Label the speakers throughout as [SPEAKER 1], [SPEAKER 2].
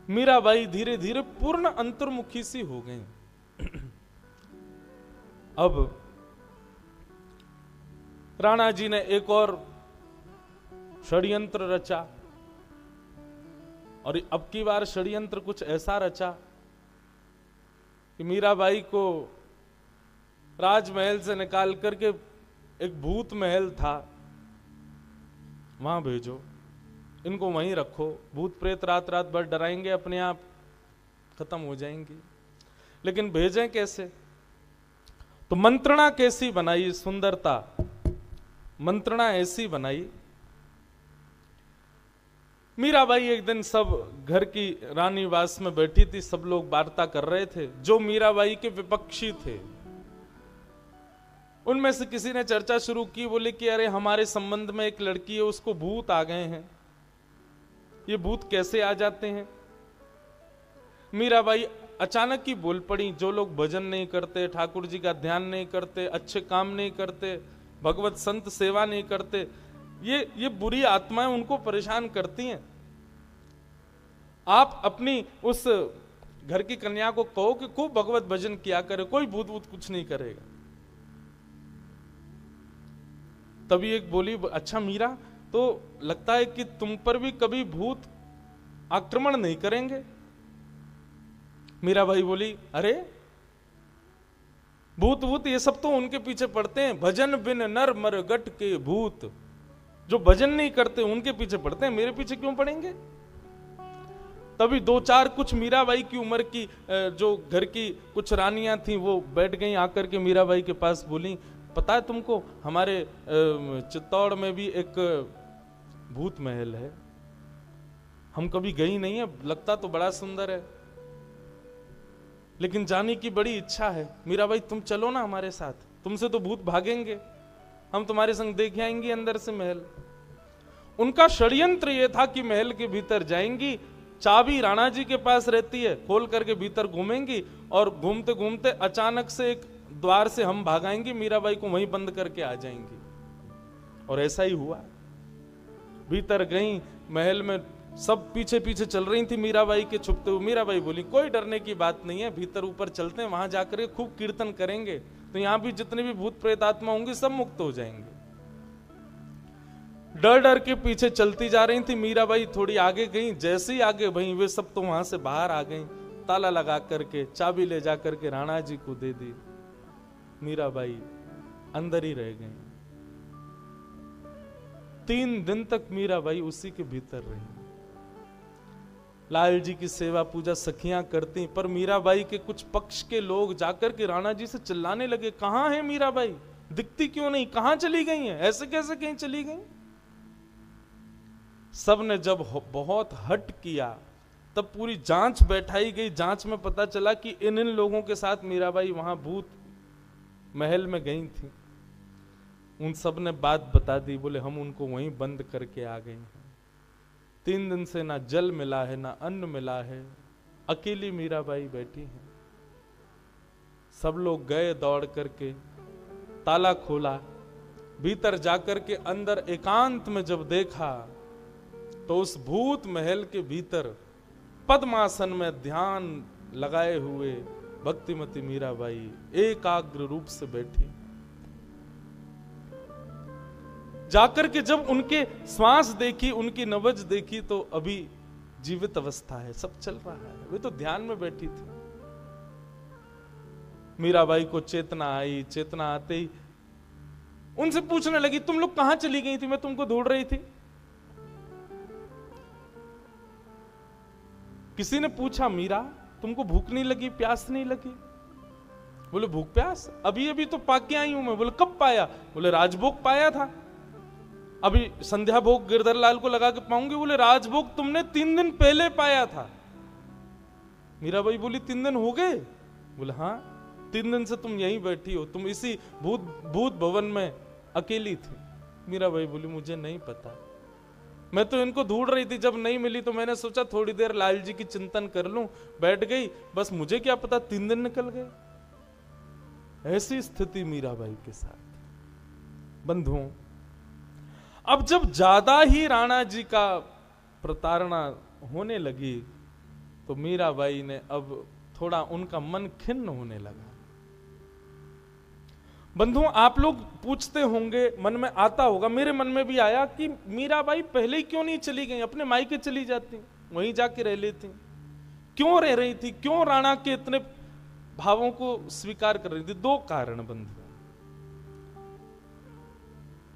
[SPEAKER 1] मीराबाई धीरे धीरे पूर्ण अंतर्मुखी सी हो गई। अब राणा जी ने एक और षड्यंत्र रचा, और अब की बार षड्यंत्र कुछ ऐसा रचा कि मीराबाई को राजमहल से निकाल करके एक भूत महल था वहां भेजो, इनको वहीं रखो, भूत प्रेत रात रात भर डराएंगे, अपने आप खत्म हो जाएंगी। लेकिन भेजें कैसे? तो मंत्रणा कैसी बनाई, सुंदरता मंत्रणा ऐसी बनाई। मीराबाई एक दिन सब घर की रानी वास में बैठी थी, सब लोग वार्ता कर रहे थे। जो मीराबाई के विपक्षी थे उनमें से किसी ने चर्चा शुरू की, बोले कि अरे हमारे संबंध में एक लड़की है, उसको भूत आ गए हैं, ये भूत कैसे आ जाते हैं? मीराबाई अचानक ही बोल पड़ी, जो लोग भजन नहीं करते, ठाकुर जी का ध्यान नहीं करते, अच्छे काम नहीं करते, भगवत संत सेवा नहीं करते, ये बुरी आत्माएं उनको परेशान करती हैं। आप अपनी उस घर की कन्या को कहो कि खूब भगवत भजन किया करे, कोई भूत भूत कुछ नहीं करेगा। तभी एक बोली, अच्छा मीरा, तो लगता है कि तुम पर भी कभी भूत आक्रमण नहीं करेंगे? मीराबाई बोली, अरे भूत भूत ये सब तो उनके पीछे पड़ते हैं, भजन बिन नर मर गट के भूत, जो भजन नहीं करते उनके पीछे पड़ते हैं, मेरे पीछे क्यों पड़ेंगे? तभी दो चार कुछ मीराबाई की उम्र की जो घर की कुछ रानियां थी वो बैठ गई आकर के मीराबाई के पास, बोली, पता है तुमको हमारे चित्तौड़ में भी एक भूत महल है, हम कभी गई नहीं है, लगता तो बड़ा सुंदर है, लेकिन जाने की बड़ी इच्छा है। मीराबाई तुम चलो ना हमारे साथ, तुमसे तो भूत भागेंगे, हम तुम्हारे संग देख आएंगे अंदर से महल। उनका षड्यंत्र यह था कि महल के भीतर जाएंगी, चाबी राणा जी के पास रहती है, खोल करके भीतर घूमेंगी, और घूमते घूमते अचानक से एक द्वार से हम भागाएंगे, मीराबाई को वहीं बंद करके आ जाएंगी। और ऐसा ही हुआ। भीतर गई, महल में सब पीछे पीछे चल रही थी मीराबाई के छुपते हुए। मीराबाई बोली, कोई डरने की बात नहीं है, भीतर ऊपर चलते हैं, वहां जाकर खूब कीर्तन करेंगे, तो यहां भी जितने भी भूत प्रेत आत्मा होंगी सब मुक्त हो जाएंगे। डर डर के पीछे चलती जा रही थी मीराबाई, थोड़ी आगे गई, जैसे ही आगे भई वे सब तो वहां से बाहर आ गई, ताला लगा करके चाबी ले जा करके राणा जी को दे दी। मीराबाई अंदर ही रह गई। 3 दिन तक मीराबाई उसी के भीतर रही। लाल जी की सेवा पूजा सखियां करती, पर मीराबाई के कुछ पक्ष के लोग जाकर के राणा जी से चिल्लाने लगे, कहां है मीराबाई, दिखती क्यों नहीं, कहां चली गई है, ऐसे कैसे कहीं चली गई? सब ने जब बहुत हट किया तब पूरी जांच बैठाई गई। जांच में पता चला कि इन लोगों के साथ मीराबाई वहां भूत महल में गई थी। उन सब ने बात बता दी, बोले हम उनको वहीं बंद करके आ गए हैं। 3 दिन से ना जल मिला है ना अन्न मिला है, अकेली मीराबाई बैठी है। सब लोग गए दौड़ करके, ताला खोला, भीतर जाकर के अंदर एकांत में जब देखा तो उस भूत महल के भीतर पद्मासन में ध्यान लगाए हुए भक्तिमती मीराबाई एकाग्र रूप से बैठी। जाकर के जब उनके श्वास देखी, उनकी नब्ज देखी, तो अभी जीवित अवस्था है, सब चल रहा है, वे तो ध्यान में बैठी थी। मीराबाई को चेतना आई। चेतना आते ही उनसे पूछने लगी, तुम लोग कहां चली गई थी, मैं तुमको ढूंढ रही थी। किसी ने पूछा, मीरा तुमको भूख नहीं लगी, प्यास नहीं लगी? बोले भूख प्यास अभी अभी तो पा के आई हूं मैं। बोले कब पाया? बोले राजभोग पाया था, अभी संध्या भोग गिरधर लाल को लगा के पाऊंगी। बोले राजभोग तुमने 3 दिन पहले पाया था। मीराबाई बोली 3 दिन हो गए? बोले हाँ, 3 दिन से तुम यहीं बैठी हो, तुम इसी भूत भवन में अकेली थी। मीराबाई बोली मुझे नहीं पता, मैं तो इनको ढूंढ रही थी, जब नहीं मिली तो मैंने सोचा थोड़ी देर लाल जी की चिंतन कर लूं, बैठ गई, बस मुझे क्या पता 3 दिन निकल गए। ऐसी स्थिति मीराबाई के साथ। बंधुओं, अब जब ज्यादा ही राणा जी का प्रताड़ना होने लगी तो मीराबाई ने अब थोड़ा उनका मन खिन्न होने लगा। बंधुओं, आप लोग पूछते होंगे, मन में आता होगा, मेरे मन में भी आया कि मीराबाई पहले ही क्यों नहीं चली गई, अपने मायके चली जाती, वहीं जाके रह लेती। क्यों रह रही थी, क्यों राणा के इतने भावों को स्वीकार कर रही थी? दो कारण बंधु।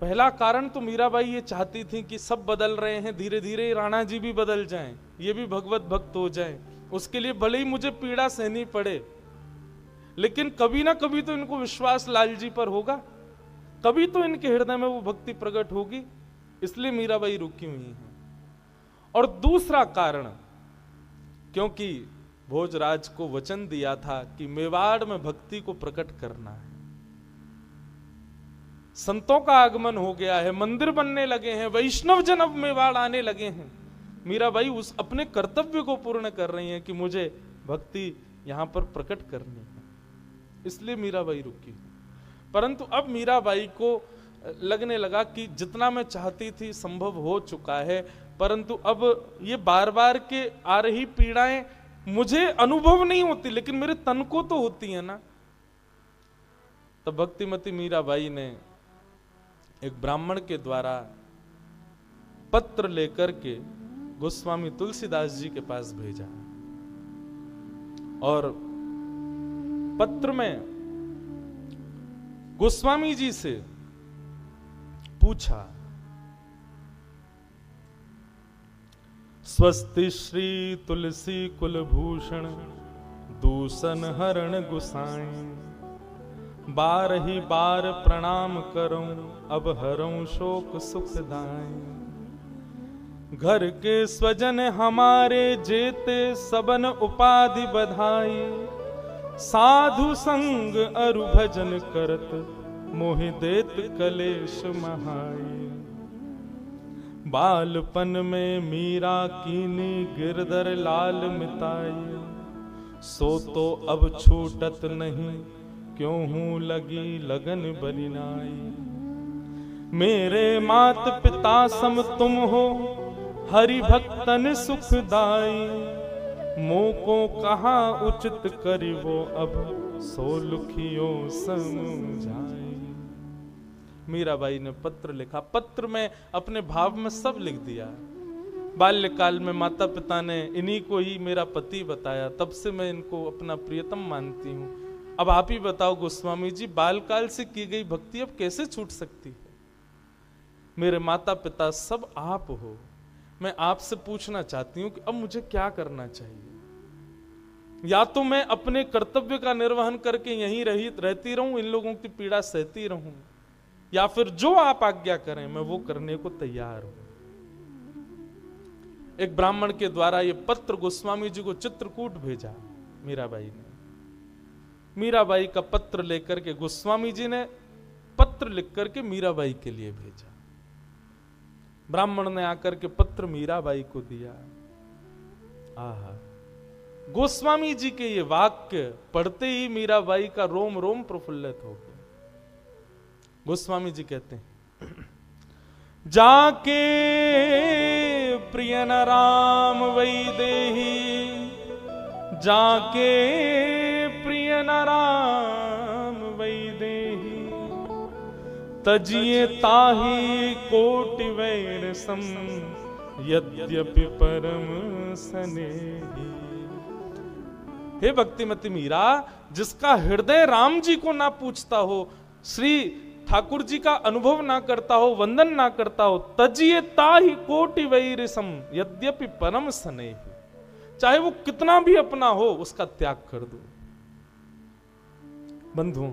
[SPEAKER 1] पहला कारण तो मीराबाई ये चाहती थी कि सब बदल रहे हैं, धीरे धीरे राणा जी भी बदल जाएं, ये भी भगवत भक्त हो जाएं, उसके लिए भले ही मुझे पीड़ा सहनी पड़े, लेकिन कभी ना कभी तो इनको विश्वास लाल जी पर होगा, कभी तो इनके हृदय में वो भक्ति प्रकट होगी, इसलिए मीराबाई रुकी हुई है। और दूसरा कारण, क्योंकि भोजराज को वचन दिया था कि मेवाड़ में भक्ति को प्रकट करना है, संतों का आगमन हो गया है, मंदिर बनने लगे हैं, वैष्णव जन अब मेवाड़ आने लगे हैं। मीराबाई उस अपने कर्तव्य को पूर्ण कर रही हैं कि मुझे भक्ति यहां पर प्रकट करनी है, इसलिए मीराबाई रुकी। परंतु अब मीराबाई को लगने लगा कि जितना मैं चाहती थी संभव हो चुका है, परंतु अब ये बार बार के आ रही पीड़ाएं मुझे अनुभव नहीं होती, लेकिन मेरे तन को तो होती है ना। तब भक्तिमती मीराबाई ने एक ब्राह्मण के द्वारा पत्र लेकर के गोस्वामी तुलसीदास जी के पास भेजा, और पत्र में गोस्वामी जी से पूछा, स्वस्ति श्री तुलसी कुलभूषण दूषण हरण गुसाई, बार ही बार प्रणाम करूं अब हरूं शोक सुखदाई, घर के स्वजन हमारे जेते सबन उपाधि बधाई, साधु संग अरु भजन करत मोहि देत कलेश महाई, बालपन में मीरा कीनी गिरधर लाल मिताई, सो तो अब छूटत नहीं क्यों हूं लगी लगन बलिनाई, मेरे मात पिता सम तुम हो हरि भक्तन सुखदाई, मोको कहा उचित करिवो अब सो लुखियो समझाई। मीराबाई ने पत्र लिखा, पत्र में अपने भाव में सब लिख दिया। बाल्यकाल में माता पिता ने इन्हीं को ही मेरा पति बताया, तब से मैं इनको अपना प्रियतम मानती हूँ। अब आप ही बताओ गोस्वामी जी, बालकाल से की गई भक्ति अब कैसे छूट सकती है? मेरे माता पिता सब आप हो। मैं आपसे पूछना चाहती हूँ कि अब मुझे क्या करना चाहिए? या तो मैं अपने कर्तव्य का निर्वहन करके यहीं रहती रहूं, इन लोगों की पीड़ा सहती रहूं, या फिर जो आप आज्ञा करें मैं वो करने को तैयार हूं। एक ब्राह्मण के द्वारा ये पत्र गोस्वामी जी को चित्रकूट भेजा मीराबाई ने। मीराबाई का पत्र लेकर के गोस्वामी जी ने पत्र लिख करके मीराबाई के लिए भेजा। ब्राह्मण ने आकर के पत्र मीराबाई को दिया। आहा, गोस्वामी जी के ये वाक्य पढ़ते ही मीराबाई का रोम रोम प्रफुल्लित हो गया। गोस्वामी जी कहते हैं, जाके प्रिय न राम वैदेही, जाके प्रिय न राम वैदेही, तजिए ताही कोटि वैर सम, यद्यपि परम स्नेही। हे भक्तिमती मीरा, जिसका हृदय राम जी को ना पूछता हो, श्री ठाकुर जी का अनुभव ना करता हो, वंदन ना करता हो, तजिए ताही कोटि वैर सम, यद्यपि परम स्नेही। चाहे वो कितना भी अपना हो, उसका त्याग कर दो। बंधुओं,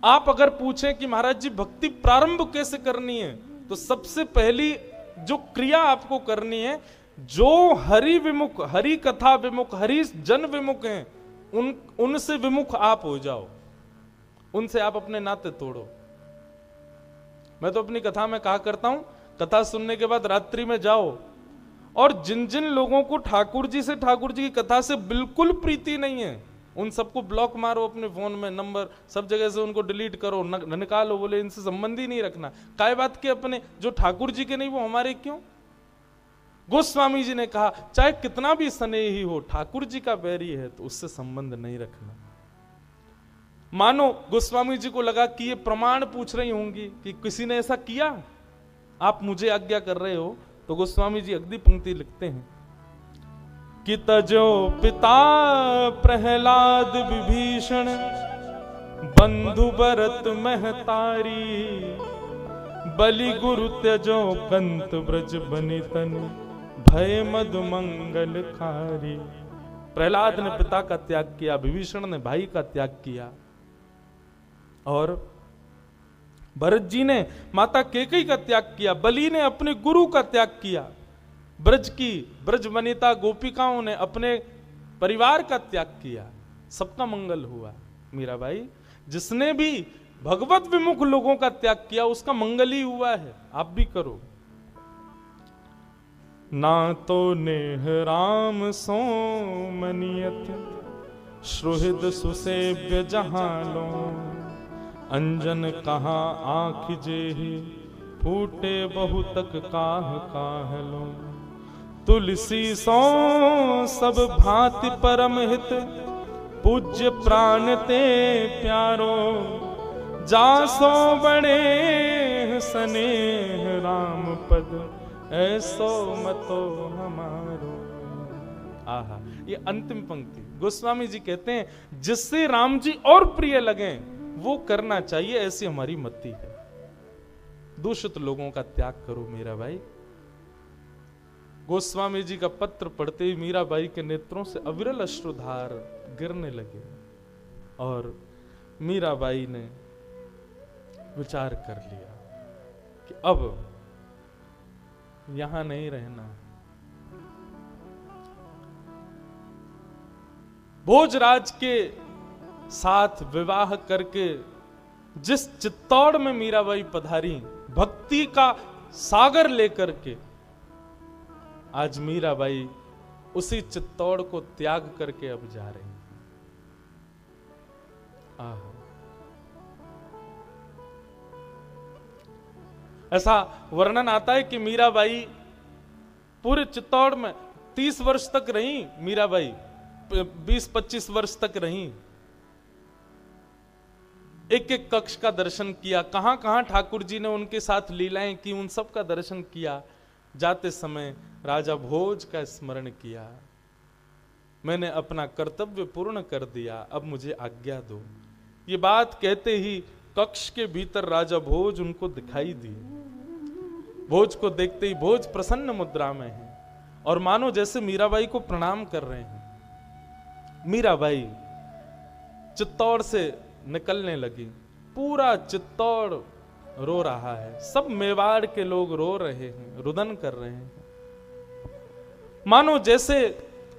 [SPEAKER 1] आप अगर पूछें कि महाराज जी भक्ति प्रारंभ कैसे करनी है, तो सबसे पहली जो क्रिया आपको करनी है, जो हरि विमुख, हरि कथा विमुख, हरि जन विमुख हैं, उनसे विमुख आप हो जाओ, उनसे आप अपने नाते तोड़ो। मैं तो अपनी कथा में कहा करता हूं, कथा सुनने के बाद रात्रि में जाओ और जिन जिन लोगों को ठाकुर जी से, ठाकुर जी की कथा से बिल्कुल प्रीति नहीं है, उन सबको ब्लॉक मारो अपने फोन में, नंबर सब जगह से उनको डिलीट करो, निकालो, बोले इनसे संबंध ही नहीं रखना। काय बात के अपने जो ठाकुर जी के नहीं वो हमारे क्यों? गोस्वामी जी ने कहा चाहे कितना भी स्नेही हो, ठाकुर जी का बैरी है तो उससे संबंध नहीं रखना। मानो गोस्वामी जी को लगा कि ये प्रमाण पूछ रही होंगी कि किसी ने ऐसा किया, आप मुझे आज्ञा कर रहे हो, तो गोस्वामी जी अगली पंक्ति लिखते हैं कि तजो पिता प्रहलाद विभीषण बंधु भरत महतारी, बलि गुरु त्यजो कंत ब्रज बनितन भय मधु मंगल खारी। प्रहलाद ने पिता का त्याग किया, विभीषण ने भाई का त्याग किया, और भरत जी ने माता कैकेयी का त्याग किया, बलि ने अपने गुरु का त्याग किया, ब्रज वनिता गोपिकाओं ने अपने परिवार का त्याग किया, सबका मंगल हुआ। मीराबाई, जिसने भी भगवत विमुख लोगों का त्याग किया उसका मंगल ही हुआ है, आप भी करो। ना तो नेह राम सो मनियत, सुहृद सुसेव्य जहां लो, अंजन कहाँ आँख जेहि, फूटे बहुतक काह काह लो। तुलसी सो सब भांति परम हित, पूज्य प्राण ते प्यारो, जासो बड़े स्नेह राम पद, ऐसो मतो हमारो। आहा, ये अंतिम पंक्ति गोस्वामी जी कहते हैं जिससे राम जी और प्रिय लगे वो करना चाहिए, ऐसी हमारी मति है। दूषित लोगों का त्याग करो मीराबाई। गोस्वामी जी का पत्र पढ़ते ही मीराबाई के नेत्रों से अविरल अश्रुधार गिरने लगे, और मीराबाई ने विचार कर लिया कि अब यहां नहीं रहना। भोजराज के साथ विवाह करके जिस चित्तौड़ में मीराबाई पधारी, भक्ति का सागर लेकर के, आज मीराबाई उसी चित्तौड़ को त्याग करके अब जा रही हैं। ऐसा वर्णन आता है कि मीराबाई पूरे चित्तौड़ में 30 वर्ष तक रही, मीराबाई 20-25 वर्ष तक रही, एक एक कक्ष का दर्शन किया, कहां कहां ठाकुर जी ने उनके साथ लीलाएं की, उन सब का दर्शन किया। जाते समय राजा भोज का स्मरण किया, मैंने अपना कर्तव्य पूर्ण कर दिया, अब मुझे आज्ञा दो। ये बात कहते ही कक्ष के भीतर राजा भोज उनको दिखाई दिए। भोज को देखते ही भोज प्रसन्न मुद्रा में है और मानो जैसे मीराबाई को प्रणाम कर रहे हैं। मीराबाई चित्तौड़ से निकलने लगी, पूरा चित्तौड़ रो रहा है, सब मेवाड़ के लोग रो रहे हैं, रुदन कर रहे हैं, मानो जैसे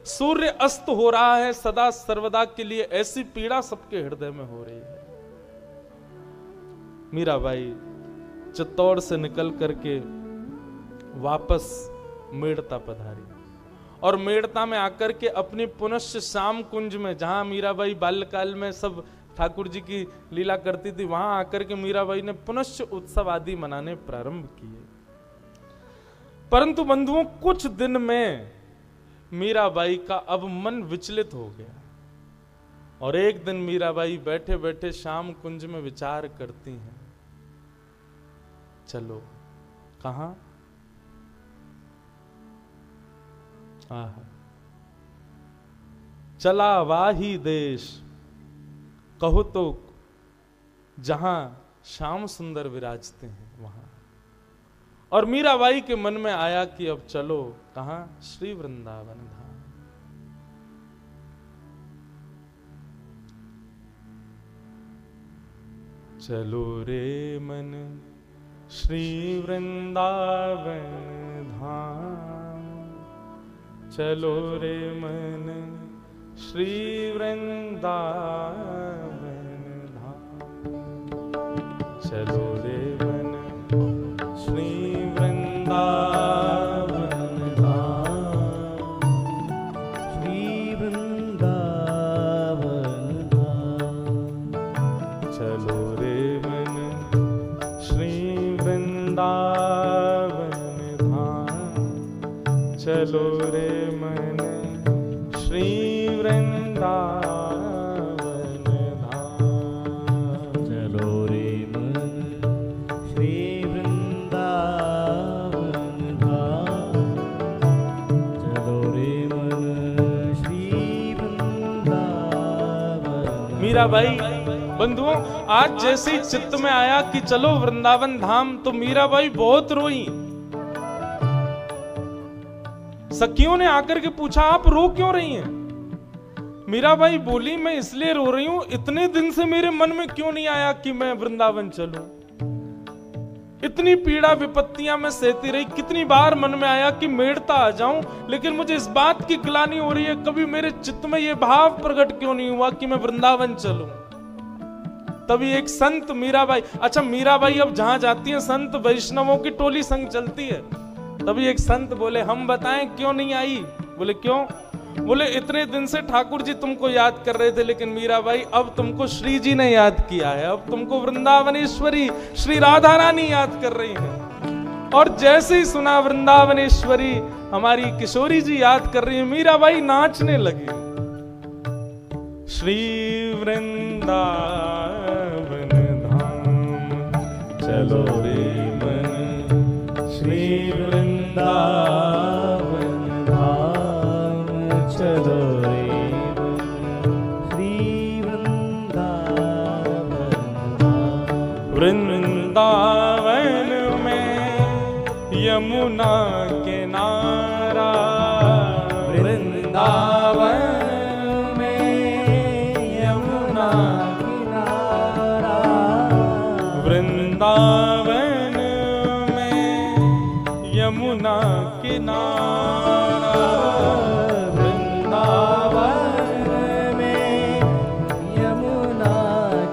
[SPEAKER 1] सूर्य अस्त हो रहा है सदा सर्वदा के लिए, ऐसी पीड़ा सबके हृदय में हो रही है। मीराबाई चित्तौड़ से निकल करके वापस मेड़ता पधारी, और मेड़ता में आकर के अपनी पुनश्च श्याम कुंज में, जहां मीराबाई बाल्यकाल में सब ठाकुर जी की लीला करती थी, वहां आकर के मीराबाई ने पुनश्च उत्सव आदि मनाने प्रारंभ किए। परंतु बंधुओं, कुछ दिन में मीराबाई का अब मन विचलित हो गया, और एक दिन मीराबाई बैठे बैठे श्याम कुंज में विचार करती हैं, चलो कहां? चला वाही देश, कहो तो जहां श्याम सुंदर विराजते हैं वहां। और मीराबाई के मन में आया कि अब चलो कहां? श्री वृंदावन धाम। चलो रे मन श्री वृंदावन धाम, चलो रे मन श्री वृंदावन धाम, चलो रे मन श्री वृंदावन धाम, श्री वृंदावन धाम, चलो रे मन श्री वृंदावन धाम, चलो रे मन श्री वृंदावन धाम।
[SPEAKER 2] चलो रे मन श्री वृंदावन धाम। चलो रे मन श्री वृंदावन।
[SPEAKER 1] मीराबाई बंधुओं, आज जैसे ही चित्त में आया कि चलो वृंदावन धाम, तो मीराबाई बहुत रोई। सखियों ने आकर के पूछा, आप रो क्यों रही हैं? मीराबाई बोली, मैं इसलिए रो रही हूं, इतने दिन से मेरे मन में क्यों नहीं आया कि मैं वृंदावन चलूं। इतनी पीड़ा विपत्तियां मैं सहती रही, कितनी बार मन में आया कि मेड़ता आ जाऊं, लेकिन मुझे इस बात की ग्लानि हो रही है, कभी मेरे चित्त में यह भाव प्रकट क्यों नहीं हुआ कि मैं वृंदावन चलूं। तभी एक संत मीराबाई, अच्छा मीराबाई अब जहां जाती है संत वैष्णवों की टोली संग चलती है। तभी एक संत बोले, हम बताएं क्यों नहीं आई? बोले क्यों? बोले इतने दिन से ठाकुर जी तुमको याद कर रहे थे, लेकिन मीराबाई अब तुमको श्री जी ने याद किया है, अब तुमको वृंदावनेश्वरी श्री राधा रानी याद कर रही हैं। और जैसे ही सुना वृंदावनेश्वरी हमारी किशोरी जी याद कर रही है, मीराबाई नाचने लगी। श्री वृंदावन धाम चलो रे मन श्री वृंदावन धाम। चलो रे मन श्री वृंदावन धाम। वृंदावन में यमुना किनारा, वृंदावन वृंदावन में यमुना किनारा,
[SPEAKER 2] वृंदावन में यमुना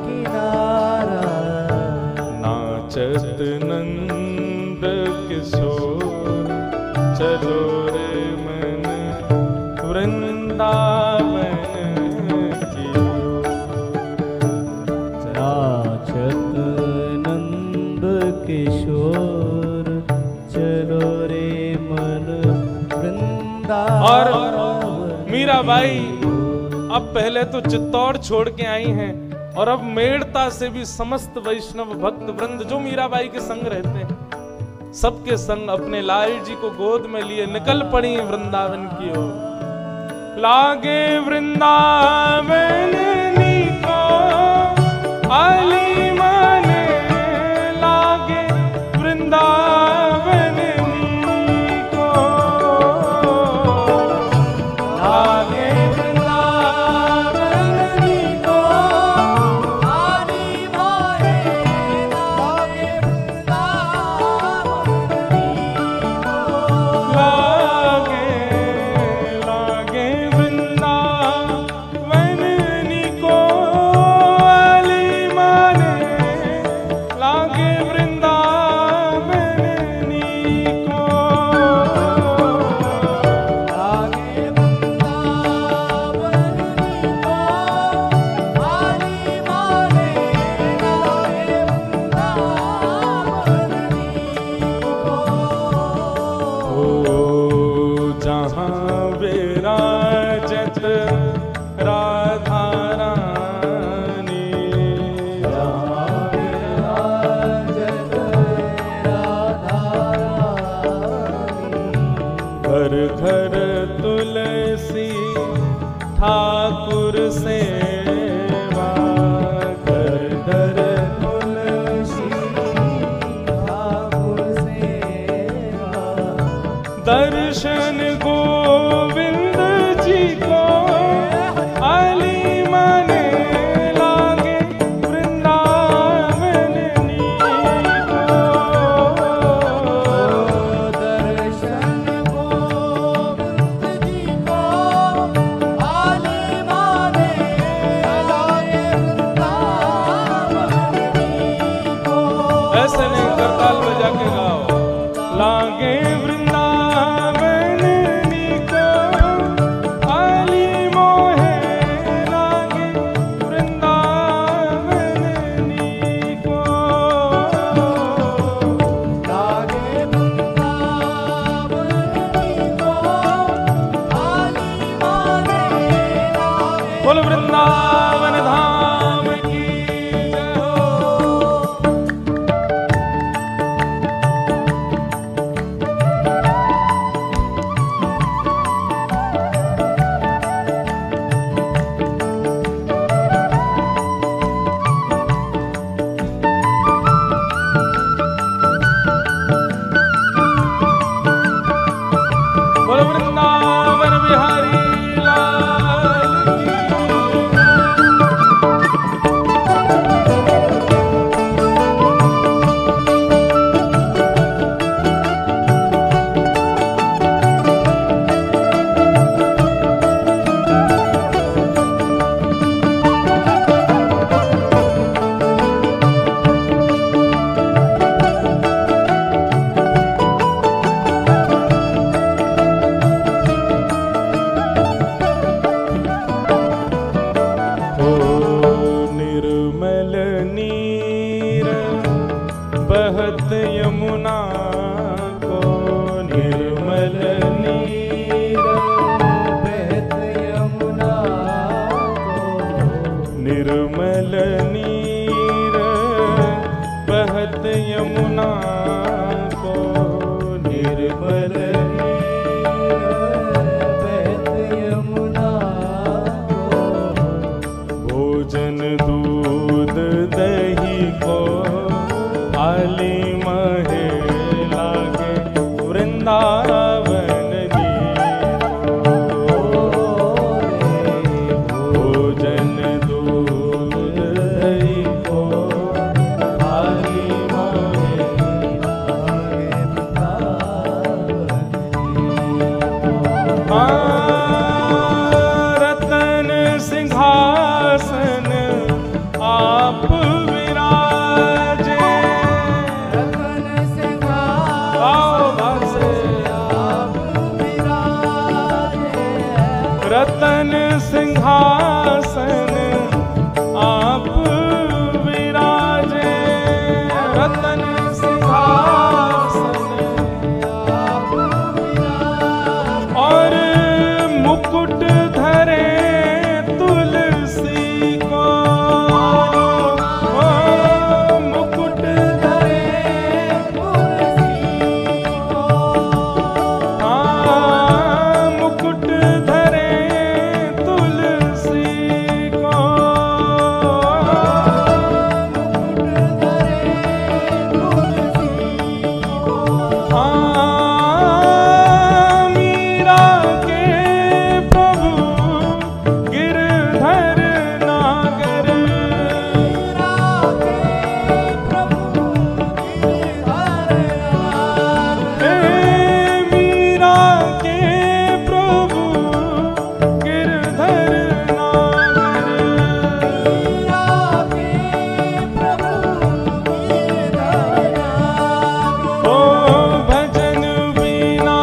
[SPEAKER 2] किनारा।
[SPEAKER 1] नाचत नंद किशोर चलो रे मन वृंदावन की ओर।
[SPEAKER 2] नाचत नंद किशोर चलो रे मन वृंदावन।
[SPEAKER 1] और मीराबाई अब पहले तो चित्तौड़ छोड़ के आई हैं, और अब मेड़ता से भी समस्त वैष्णव भक्त वृंद जो मीराबाई के संग रहते हैं, सबके संग अपने लाल जी को गोद में लिए निकल पड़ी वृंदावन की ओर। लागे वृंदावन नीको आली माने, लागे वृंदावन नीको, लागे वृंदावन नीको
[SPEAKER 2] आली माने, लागे वृंदावन
[SPEAKER 1] लागे लागे वृंदावन नीको आली माने, लागे वृंदावन नीको,
[SPEAKER 2] लागे वृंदावन नीको आली माने, लागे वृंदावन नीको।
[SPEAKER 1] ओ जहां विराजत राधा रानी,
[SPEAKER 2] जहाँ विराजत राधा रानी,
[SPEAKER 1] घर घर तुलसी ठाकुर सेवा, घर घर
[SPEAKER 2] तुलसी ठाकुर सेवा।
[SPEAKER 1] दर्शन गोविंद जी को आली माने, लागे वृंदावन नीको,
[SPEAKER 2] दर्शन गोविंद जी को आली माने, लागे वृंदावन नीको।
[SPEAKER 1] ऐसे नहीं करताल बजा के गाओ। लागे वृंदावन नीको
[SPEAKER 2] कमल बहत यमुना
[SPEAKER 1] भोजन दूध दही को आली महे लागे वृंदावन भोजन दूध दही को आली महे रतन सिंहासन आप विराजे
[SPEAKER 2] रतन सिंहासन आप विराजे
[SPEAKER 1] रतन सिंहासन आप विराजे रतन सिंहासन
[SPEAKER 2] आप विराजे
[SPEAKER 1] और मुकुट धरे तुलसी को मुकुट
[SPEAKER 2] धरे तुलसी को
[SPEAKER 1] मुकुट धरे तुलसी को
[SPEAKER 2] मुकुट धरे तुलसी को
[SPEAKER 1] मीरा के प्रभु गिरधर नागर
[SPEAKER 2] मीरा के प्रभु गिरधर
[SPEAKER 1] मीरा के प्रभु गिरधर नागर
[SPEAKER 2] मीरा के प्रभु गिरधर
[SPEAKER 1] ओ भजन बिना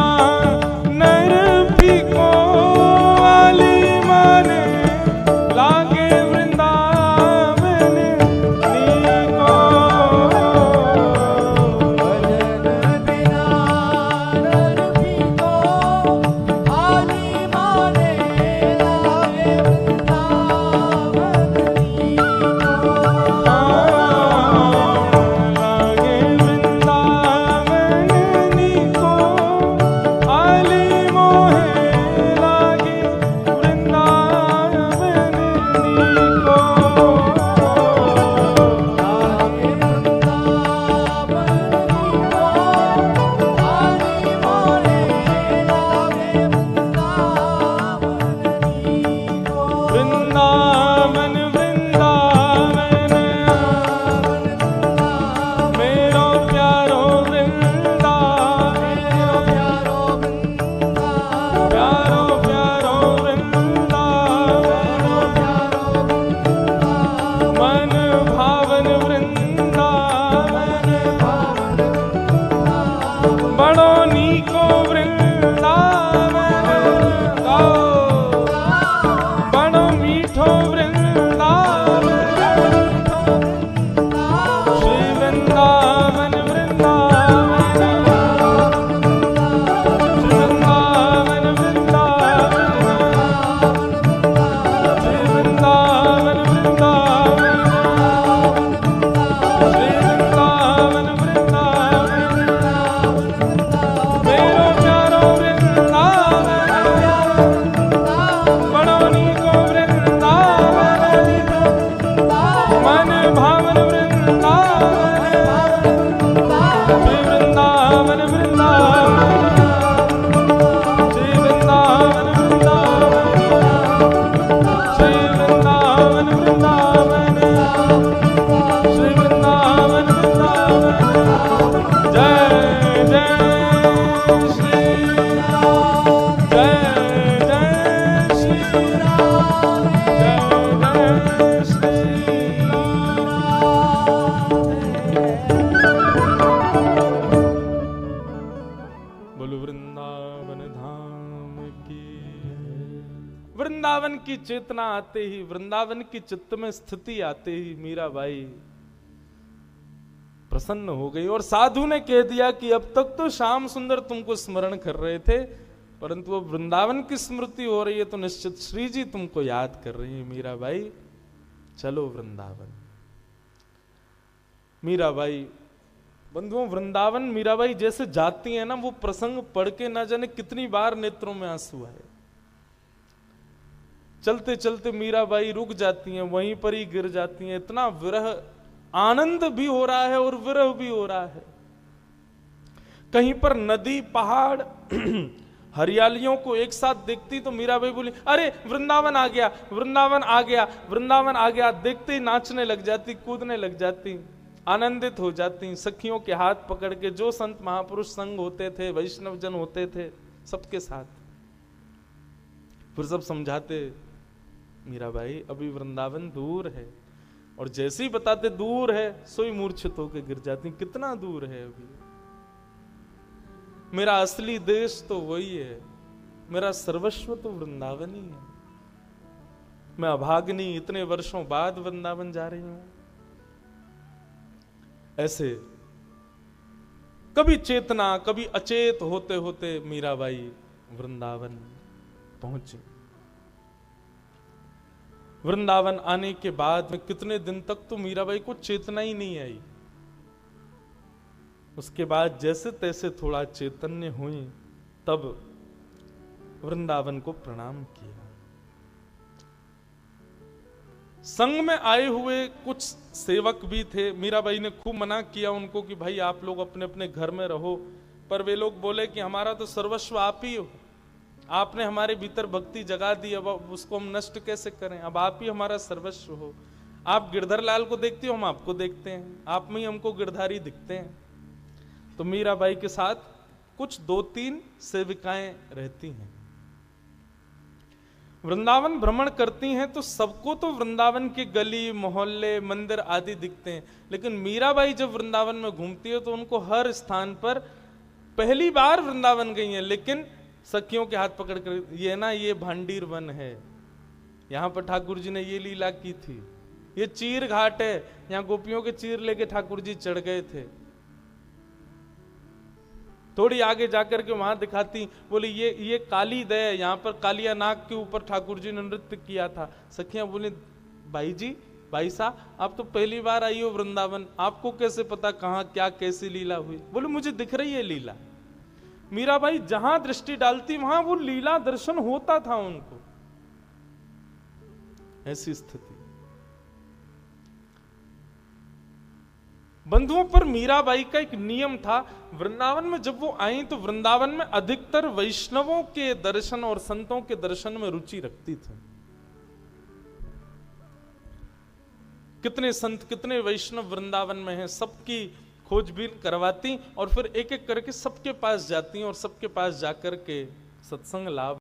[SPEAKER 1] नर को वाली माने लागे वृंदावन नीको
[SPEAKER 2] भजन बिना नरपी को आली माने लागे वृंदावन
[SPEAKER 1] लागे वृंदावन नीको आली मोहे लागे वृंदावन नीको
[SPEAKER 2] लागे वृंदावन को आली माने लागे वृंदावन को
[SPEAKER 1] वृंदावन वृंदावन मेरो प्यारो वृंदावन प्यारो प्यारो वृंदावन मन भावन वृंदावन बड़ो नीको वृंदावन गाओ बड़ो मीठो वृंदावन श्री वृंदावन वृंदावन श्री वृंदावन वृंदावन श्री वृंदावन वृंदावन श्री वृंदावन वृंदावन मेरो प्यारो वृंदावन बड़ो नीको वृंदावन मन भावन वृंदावन श्री वृंदावन वृंदावन श्री वृंदावन वृंदावन श्री वृंदावन वृंदावन श्री वृंदावन वृंदावन जय जय श्री राम जय जय श्री राम जय जय श्री बोलो वृंदावन धाम की वृंदावन की चेतना आते ही वृंदावन की चित्त में स्थिति आते ही मीराबाई प्रसन्न हो गई और साधु ने कह दिया कि अब तक तो श्याम सुंदर तुमको स्मरण कर रहे थे, परंतु अब वृंदावन की स्मृति हो रही है तो निश्चित श्री जी तुमको याद कर रही है मीराबाई, चलो वृंदावन। मीराबाई बंधुओं, वृंदावन मीराबाई जैसे जाती है ना, वो प्रसंग पढ़ के ना जाने कितनी बार नेत्रों में आंसू आए। चलते चलते मीराबाई रुक जाती हैं, वहीं पर ही गिर जाती हैं। इतना विरह, आनंद भी हो रहा है और विरह भी हो रहा है। कहीं पर नदी, पहाड़, हरियालियों को एक साथ देखती तो मीराबाई बोली, अरे वृंदावन आ गया, वृंदावन आ गया, वृंदावन आ गया। देखते ही नाचने लग जाती, कूदने लग जाती, आनंदित हो जाती। सखियों के हाथ पकड़ के, जो संत महापुरुष संग होते थे, वैष्णव जन होते थे, सबके साथ फिर सब समझाते, मीराबाई अभी वृंदावन दूर है। और जैसे ही बताते दूर है, सोई मूर्छित होकर गिर जाती। कितना दूर है अभी, मेरा असली देश तो वही है, मेरा सर्वस्व तो वृंदावन ही है। मैं अभाग्नि, इतने वर्षों बाद वृंदावन जा रही हूं। ऐसे कभी चेतना, कभी अचेत होते होते मीराबाई वृंदावन पहुंची। वृंदावन आने के बाद में कितने दिन तक तो मीराबाई को चेतना ही नहीं आई। उसके बाद जैसे तैसे थोड़ा चैतन्य हुई, तब वृंदावन को प्रणाम किया। संग में आए हुए कुछ सेवक भी थे। मीराबाई ने खूब मना किया उनको कि भाई आप लोग अपने अपने घर में रहो, पर वे लोग बोले कि हमारा तो सर्वस्व आप ही हो, आपने हमारे भीतर भक्ति जगा दी, अब उसको हम नष्ट कैसे करें, अब आप ही हमारा सर्वस्व हो। आप गिरधर लाल को देखते हो, हम आपको देखते हैं, आप में ही हमको गिरधारी दिखते हैं। तो मीराबाई के साथ कुछ 2-3 सेविकाएं रहती हैं। वृंदावन भ्रमण करती हैं तो सबको तो वृंदावन के गली, मोहल्ले, मंदिर आदि दिखते हैं, लेकिन मीराबाई जब वृंदावन में घूमती है तो उनको हर स्थान पर, पहली बार वृंदावन गई हैं, लेकिन सखियों के हाथ पकड़ कर, ये ना ये भांडीर वन है, यहां पर ठाकुर जी ने ये लीला की थी, ये चीर घाट है, यहां गोपियों के चीर लेके ठाकुर जी चढ़ गए थे। थोड़ी आगे जाकर के वहां दिखाती, बोली ये काली दय, यहाँ पर कालिया नाग के ऊपर ठाकुर जी ने नृत्य किया था। सखियां बोली, भाई जी, भाई साहब, आप तो पहली बार आई हो वृंदावन, आपको कैसे पता कहाँ क्या कैसी लीला हुई? बोले मुझे दिख रही है लीला। मीराबाई जहां दृष्टि डालती वहां वो लीला दर्शन होता था उनको। ऐसी स्थिति। बंधुओं, पर मीराबाई का एक नियम था, वृंदावन में जब वो आई तो वृंदावन में अधिकतर वैष्णवों के दर्शन और संतों के दर्शन में रुचि रखती थी। कितने संत, कितने वैष्णव वृंदावन में हैं, सबकी खोजबीन करवाती और फिर एक एक करके सबके पास जाती और सबके पास जाकर के सत्संग लाभ